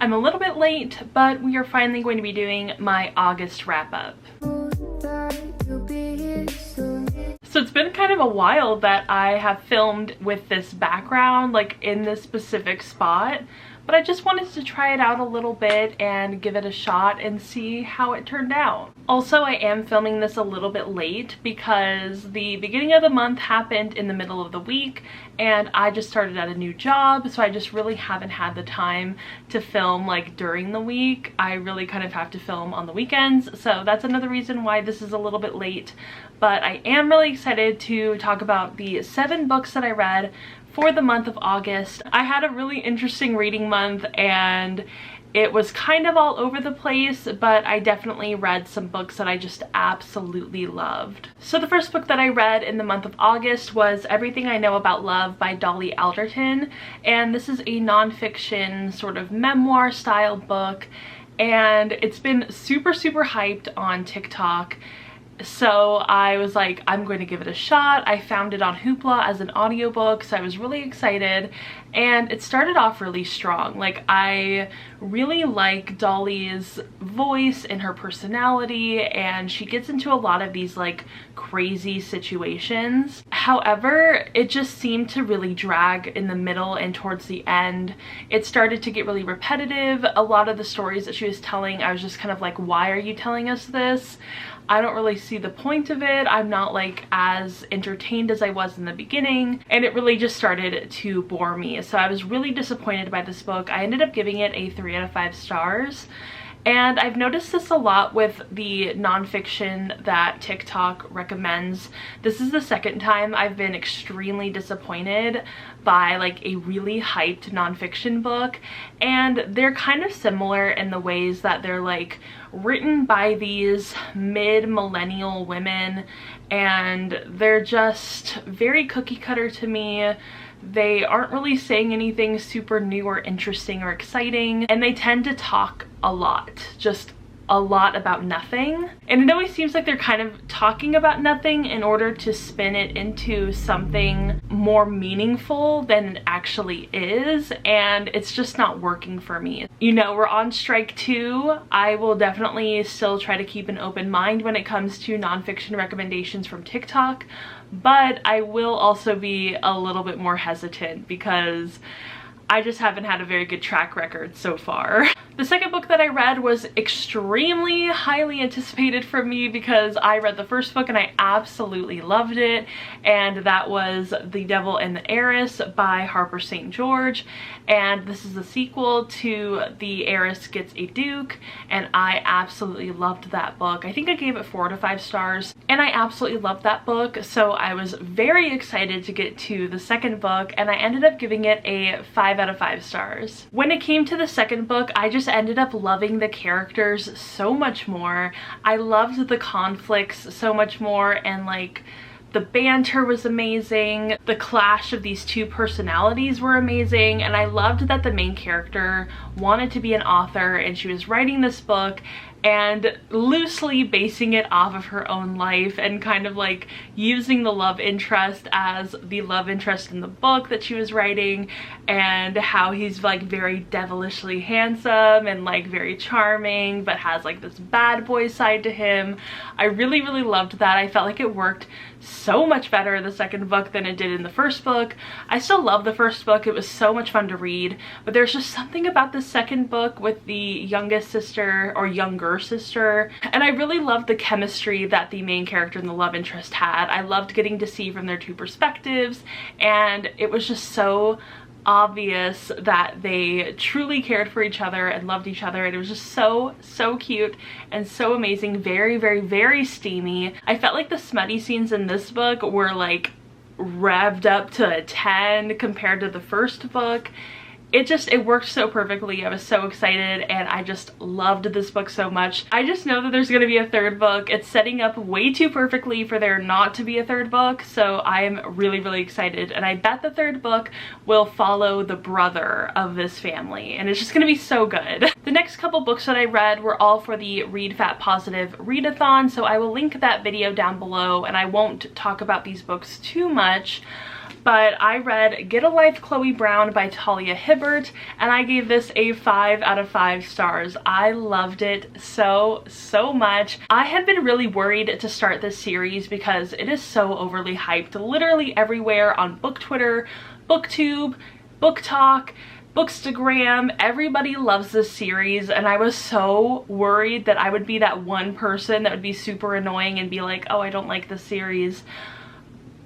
I'm a little bit late, but we are finally going to be doing my August wrap-up. So it's been kind of a while that I have filmed with this background, like in this specific spot, but I just wanted to try it out a little bit and give it a shot and see how it turned out. Also, I am filming this a little bit late because the beginning of the month happened in the middle of the week and I just started at a new job, so I just really haven't had the time to film like during the week. I really kind of have to film on the weekends, so that's another reason why this is a little bit late. But I am really excited to talk about the 7 books that I read for the month of August. I had a really interesting reading month and it was kind of all over the place, but I definitely read some books that I just absolutely loved. So the first book that I read in the month of August was Everything I Know About Love by Dolly Alderton, and this is a nonfiction sort of memoir style book, and it's been super hyped on TikTok. So I was like, I'm going to give it a shot. I found it on Hoopla as an audiobook, so I was really excited, and it started off really strong. Like, I really like Dolly's voice and her personality, and she gets into a lot of these like crazy situations. However, it just seemed to really drag in the middle and towards the end. It started to get really repetitive. A lot of the stories that she was telling, I was just kind of like, why are you telling us this? I don't really see the point of it. I'm not like as entertained as I was in the beginning, and it really just started to bore me. So I was really disappointed by this book. I ended up giving it a 3 out of 5 stars. And I've noticed this a lot with the nonfiction that TikTok recommends. This is the second time I've been extremely disappointed by like a really hyped nonfiction book, and they're kind of similar in the ways that they're like written by these mid-millennial women, and they're just very cookie cutter to me. They aren't really saying anything super new or interesting or exciting, and they tend to talk a lot, just a lot about nothing. And it always seems like they're kind of talking about nothing in order to spin it into something more meaningful than it actually is, and it's just not working for me. You know, we're on strike 2. I will definitely still try to keep an open mind when it comes to nonfiction recommendations from TikTok, but I will also be a little bit more hesitant because I just haven't had a very good track record so far. The second book that I read was extremely highly anticipated from me because I read the first book and I absolutely loved it, and that was The Devil and the Heiress by Harper St. George. And this is the sequel to The Heiress Gets a Duke, and I absolutely loved that book. I think I gave it 4 out of 5 stars, and I absolutely loved that book, so I was very excited to get to the second book, and I ended up giving it a 5 out of 5 stars. When it came to the second book, I just ended up loving the characters so much more. I loved the conflicts so much more, and like the banter was amazing. The clash of these two personalities were amazing, and I loved that the main character wanted to be an author and she was writing this book and loosely basing it off of her own life and kind of like using the love interest as the love interest in the book that she was writing, and how he's like very devilishly handsome and like very charming but has like this bad boy side to him. I really loved that. I felt like it worked so much better in the second book than it did in the first book. I still love the first book. It was so much fun to read, but there's just something about the second book with the youngest sister or younger sister, and I really loved the chemistry that the main character and the love interest had. I loved getting to see from their two perspectives, and it was just so obvious that they truly cared for each other and loved each other, and it was just so cute and so amazing. Very steamy. I felt like the smutty scenes in this book were like revved up to a 10 compared to the first book. It worked so perfectly. I was so excited, and I just loved this book so much. I just know that there's gonna be a third book. It's setting up way too perfectly for there not to be a third book, so I am really excited, and I bet the third book will follow the brother of this family, and it's just gonna be so good. The next couple books that I read were all for the Read Fat Positive readathon, so I will link that video down below, and I won't talk about these books too much. but I read Get a Life, Chloe Brown by Talia Hibbert, and I gave this a 5 out of 5 stars. I loved it so much. I had been really worried to start this series because it is so overly hyped literally everywhere on book Twitter, booktube, book talk, Bookstagram. Everybody loves this series, and I was so worried that I would be that one person that would be super annoying and be like, oh, I don't like this series.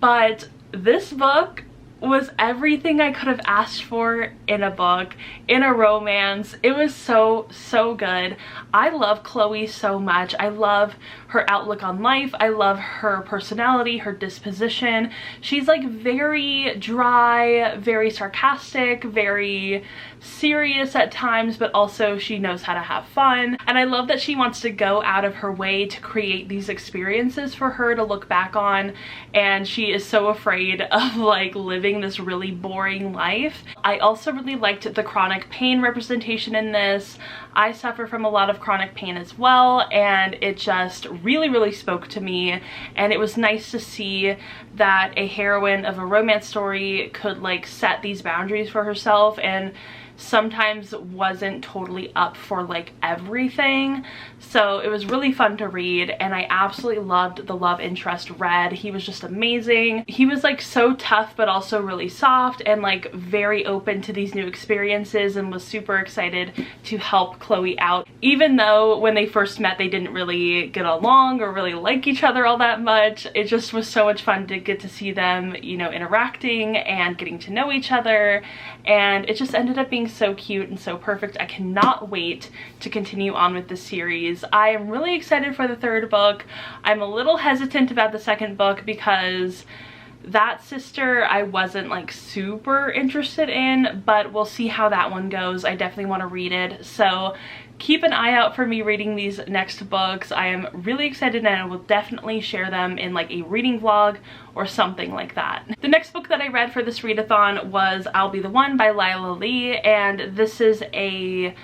But this book was everything I could have asked for in a book, in a romance. It was so good. I love Chloe so much. I love her outlook on life. I love her personality, her disposition. She's like very dry, very sarcastic, very serious at times, but also she knows how to have fun. And I love that she wants to go out of her way to create these experiences for her to look back on, and she is so afraid of like living this really boring life. I also really liked the chronic pain representation in this. I suffer from a lot of chronic pain as well, and it just really spoke to me, and it was nice to see that a heroine of a romance story could like set these boundaries for herself and sometimes wasn't totally up for like everything. So it was really fun to read, and I absolutely loved the love interest Red. He was just amazing. He was like so tough but also really soft and like very open to these new experiences, and was super excited to help Chloe out, even though when they first met they didn't really get along or really like each other all that much. It just was so much fun to get to see them, you know, interacting and getting to know each other, and it just ended up being so cute and so perfect. I cannot wait to continue on with this series. I am really excited for the third book. I'm a little hesitant about the second book because that sister I wasn't like super interested in, but we'll see how that one goes. I definitely want to read it, so keep an eye out for me reading these next books. I am really excited, and I will definitely share them in like a reading vlog or something like that. The next book that I read for this readathon was I'll Be the One by Lila Lee, and this is a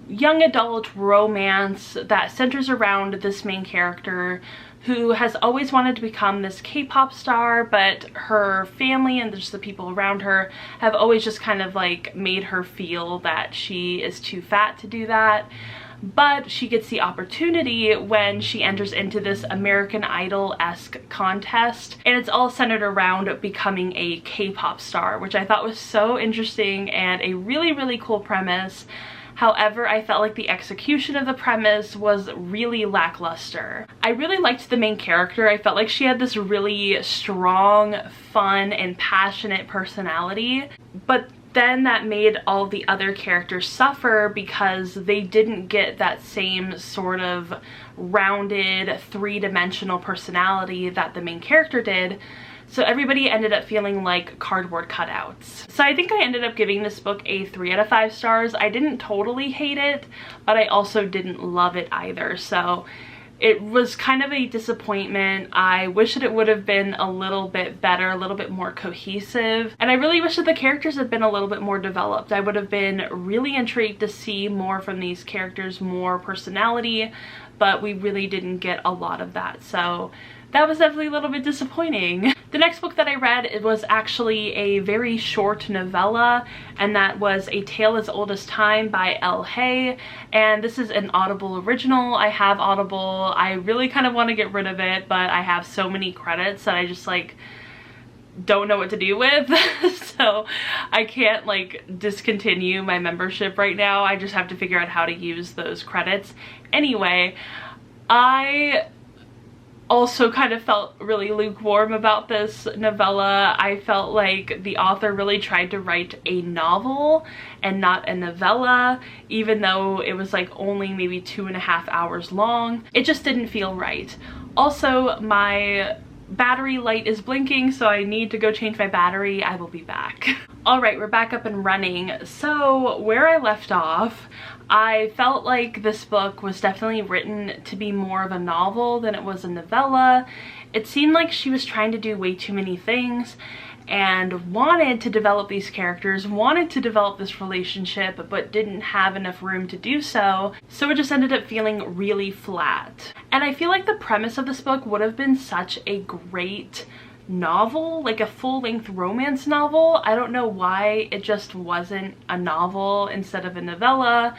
young adult romance that centers around this main character who has always wanted to become this K-pop star, but her family and just the people around her have always just kind of like made her feel that she is too fat to do that. But she gets the opportunity when she enters into this American Idol-esque contest, and it's all centered around becoming a K-pop star, which I thought was so interesting and a really cool premise. However, I felt like the execution of the premise was really lackluster. I really liked the main character. I felt like she had this really strong, fun, and passionate personality, but then that made all the other characters suffer because they didn't get that same sort of rounded, three-dimensional personality that the main character did. So everybody ended up feeling like cardboard cutouts. So I think I ended up giving this book a 3 out of 5 stars. I didn't totally hate it, but I also didn't love it either. So it was kind of a disappointment. I wish that it would have been a little bit better, a little bit more cohesive. And I really wish that the characters had been a little bit more developed. I would have been really intrigued to see more from these characters, more personality, but we really didn't get a lot of that. So that was definitely a little bit disappointing. The next book that I read, it was actually a very short novella, and that was A Tale as Old as Time by L. Hay, and this is an Audible original. I have Audible. I really kind of want to get rid of it, but I have so many credits that I just like don't know what to do with. So I can't like discontinue my membership right now. I just have to figure out how to use those credits. Anyway, I also kind of felt really lukewarm about this novella. I felt like the author really tried to write a novel and not a novella, even though it was like only maybe 2.5 hours long. It just didn't feel right. Also, my battery light is blinking, so I need to go change my battery. I will be back. All right, we're back up and running. So where I left off, I felt like this book was definitely written to be more of a novel than it was a novella. It seemed like she was trying to do way too many things and wanted to develop these characters, wanted to develop this relationship, but didn't have enough room to do so. So it just ended up feeling really flat. And I feel like the premise of this book would have been such a great novel, like a full-length romance novel. I don't know why it just wasn't a novel instead of a novella,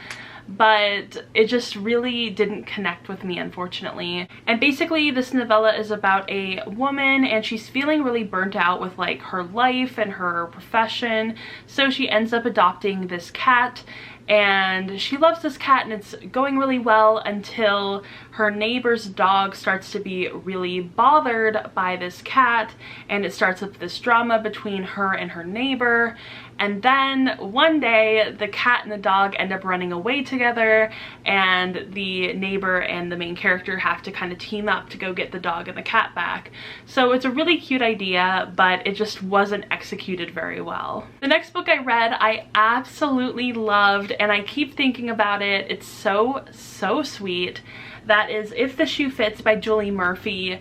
but it just really didn't connect with me, unfortunately. And basically this novella is about a woman, and she's feeling really burnt out with like her life and her profession, so she ends up adopting this cat. And she loves this cat and it's going really well until her neighbor's dog starts to be really bothered by this cat, and it starts with this drama between her and her neighbor. And then one day the cat and the dog end up running away together, and the neighbor and the main character have to kind of team up to go get the dog and the cat back. So it's a really cute idea, but it just wasn't executed very well. The next book I read I absolutely loved, and I keep thinking about it. It's so sweet. That is If the Shoe Fits by Julie Murphy.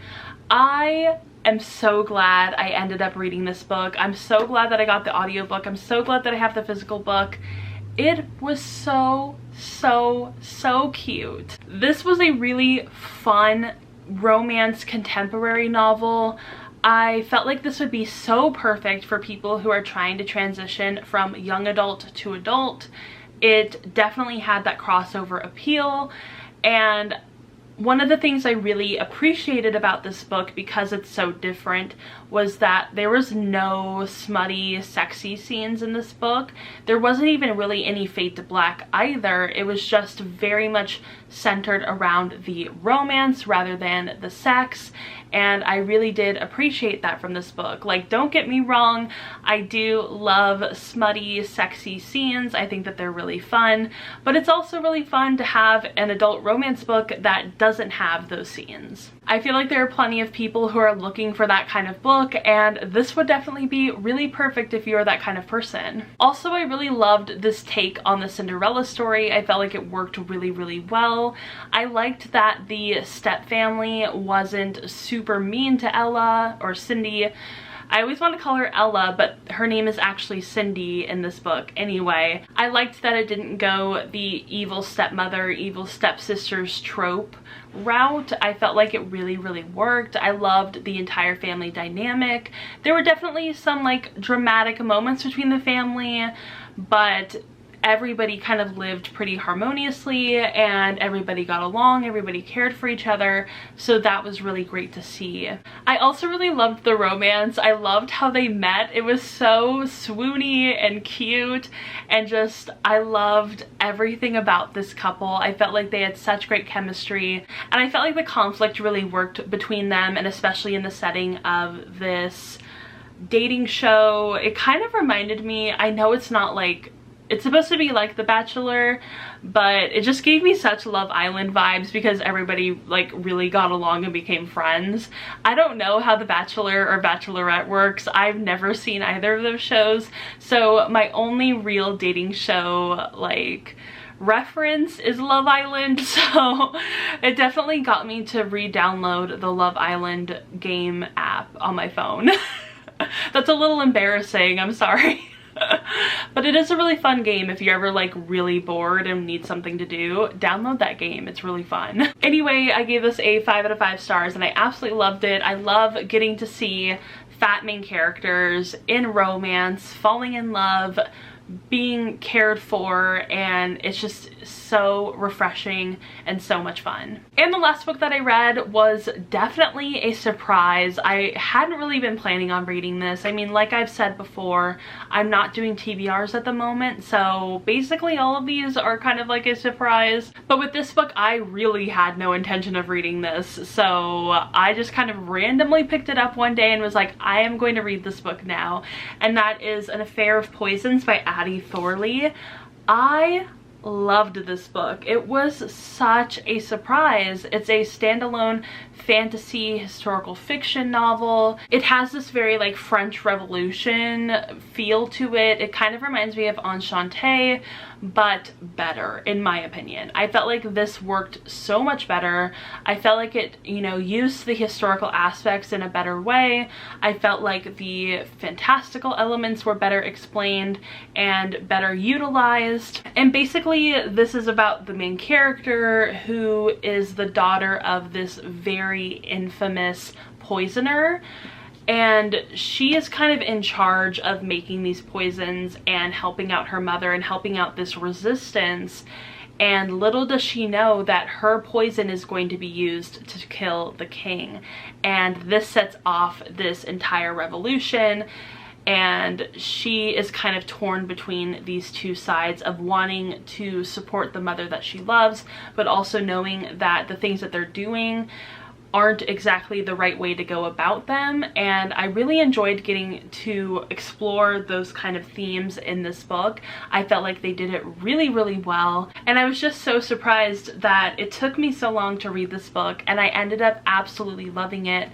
I am so glad I ended up reading this book. I'm so glad that I got the audiobook. I'm so glad that I have the physical book. It was so cute. This was a really fun romance contemporary novel. I felt like this would be so perfect for people who are trying to transition from young adult to adult. It definitely had that crossover appeal, and one of the things I really appreciated about this book, because it's so different, was that there was no smutty, sexy scenes in this book. There wasn't even really any fade to black either. It was just very much centered around the romance rather than the sex, and I really did appreciate that from this book. Like, don't get me wrong, I do love smutty, sexy scenes. I think that they're really fun, but it's also really fun to have an adult romance book that doesn't have those scenes. I feel like there are plenty of people who are looking for that kind of book, and this would definitely be really perfect if you're that kind of person. Also, I really loved this take on the Cinderella story. I felt like it worked really well. I liked that the step family wasn't super mean to Ella or Cindy. I always want to call her Ella, but her name is actually Cindy in this book anyway. I liked that it didn't go the evil stepmother, evil stepsisters trope route. I felt like it really worked. I loved the entire family dynamic. There were definitely some like dramatic moments between the family, but everybody kind of lived pretty harmoniously, and everybody got along, everybody cared for each other, so that was really great to see. I also really loved the romance. I loved how they met. It was so swoony and cute, and just I loved everything about this couple. I felt like they had such great chemistry, and I felt like the conflict really worked between them, and especially in the setting of this dating show. It kind of reminded me, I know it's not like, it's supposed to be like The Bachelor, but it just gave me such Love Island vibes because everybody like really got along and became friends. I don't know how The Bachelor or Bachelorette works. I've never seen either of those shows, so my only real dating show like reference is Love Island, so it definitely got me to re-download the Love Island game app on my phone. That's a little embarrassing, I'm sorry. But it is a really fun game. If you're ever like really bored and need something to do, download that game. It's really fun. Anyway, I gave this a 5 out of 5 stars and I absolutely loved it. I love getting to see fat main characters in romance, falling in love, being cared for, and it's just so refreshing and so much fun. And the last book that I read was definitely a surprise. I hadn't really been planning on reading this. I mean, like I've said before, I'm not doing TBRs at the moment, so basically all of these are kind of like a surprise. But with this book, I really had no intention of reading this, so I just kind of randomly picked it up one day and was like, I am going to read this book now. And that is An Affair of Poisons by Addie Thorley. I loved this book. It was such a surprise. It's a standalone fantasy historical fiction novel. It has this very like French Revolution feel to it. It kind of reminds me of Enchanté, but better in my opinion. I felt like this worked so much better. I felt like it, you know, used the historical aspects in a better way. I felt like the fantastical elements were better explained and better utilized. And basically this is about the main character, who is the daughter of this very infamous poisoner. and she is kind of in charge of making these poisons and helping out her mother and helping out this resistance. And little does she know that her poison is going to be used to kill the king. And this sets off this entire revolution. And she is kind of torn between these two sides of wanting to support the mother that she loves, but also knowing that the things that they're doing aren't exactly the right way to go about them. And I really enjoyed getting to explore those kind of themes in this book. I felt like they did it really, really well. And I was just so surprised that it took me so long to read this book, and I ended up absolutely loving it.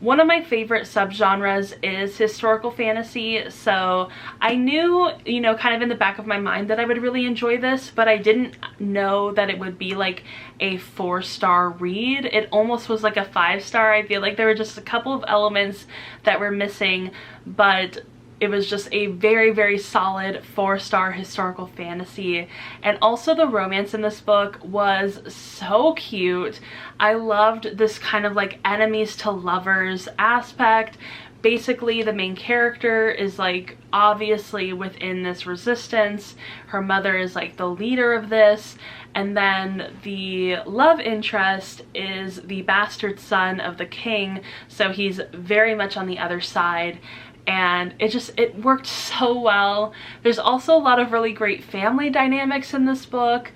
One of my favorite subgenres is historical fantasy, so I knew, you know, kind of in the back of my mind that I would really enjoy this, but I didn't know that it would be like a 4-star read. It almost was like a 5-star. I feel like there were just a couple of elements that were missing, but it was just a very, very solid 4-star historical fantasy. And also the romance in this book was so cute. I loved this kind of like enemies to lovers aspect. Basically, the main character is like obviously within this resistance. Her mother is like the leader of this. And then the love interest is the bastard son of the king. So he's very much on the other side. And it worked so well. There's also a lot of really great family dynamics in this book,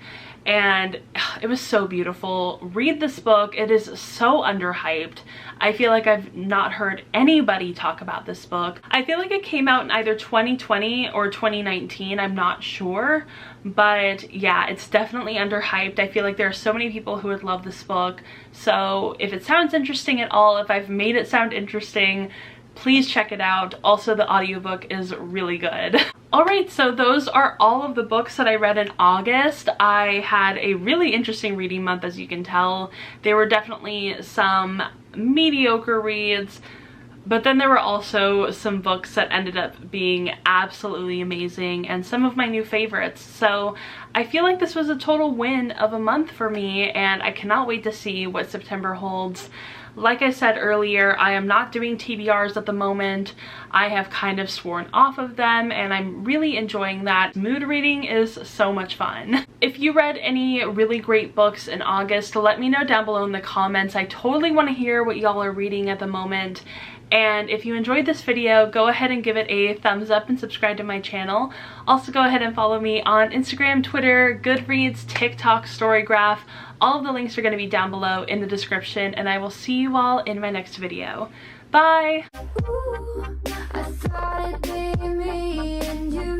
and it was so beautiful. Read this book. It is so underhyped. I feel like I've not heard anybody talk about this book. I feel like it came out in either 2020 or 2019, I'm not sure, but yeah, it's definitely underhyped. I feel like there are so many people who would love this book. So if it sounds interesting at all, if I've made it sound interesting, please check it out. Also, the audiobook is really good. Alright, so those are all of the books that I read in August. I had a really interesting reading month, as you can tell. There were definitely some mediocre reads, but then there were also some books that ended up being absolutely amazing and some of my new favorites. So I feel like this was a total win of a month for me, and I cannot wait to see what September holds. Like I said earlier, I am not doing TBRs at the moment. I have kind of sworn off of them, and I'm really enjoying that. Mood reading is so much fun. If you read any really great books in August, let me know down below in the comments. I totally want to hear what y'all are reading at the moment. And if you enjoyed this video, go ahead and give it a thumbs up and subscribe to my channel. Also, go ahead and follow me on Instagram, Twitter, Goodreads, TikTok, Storygraph. All of the links are going to be down below in the description, and I will see you all in my next video. Bye! Ooh, I thought it'd be me and you.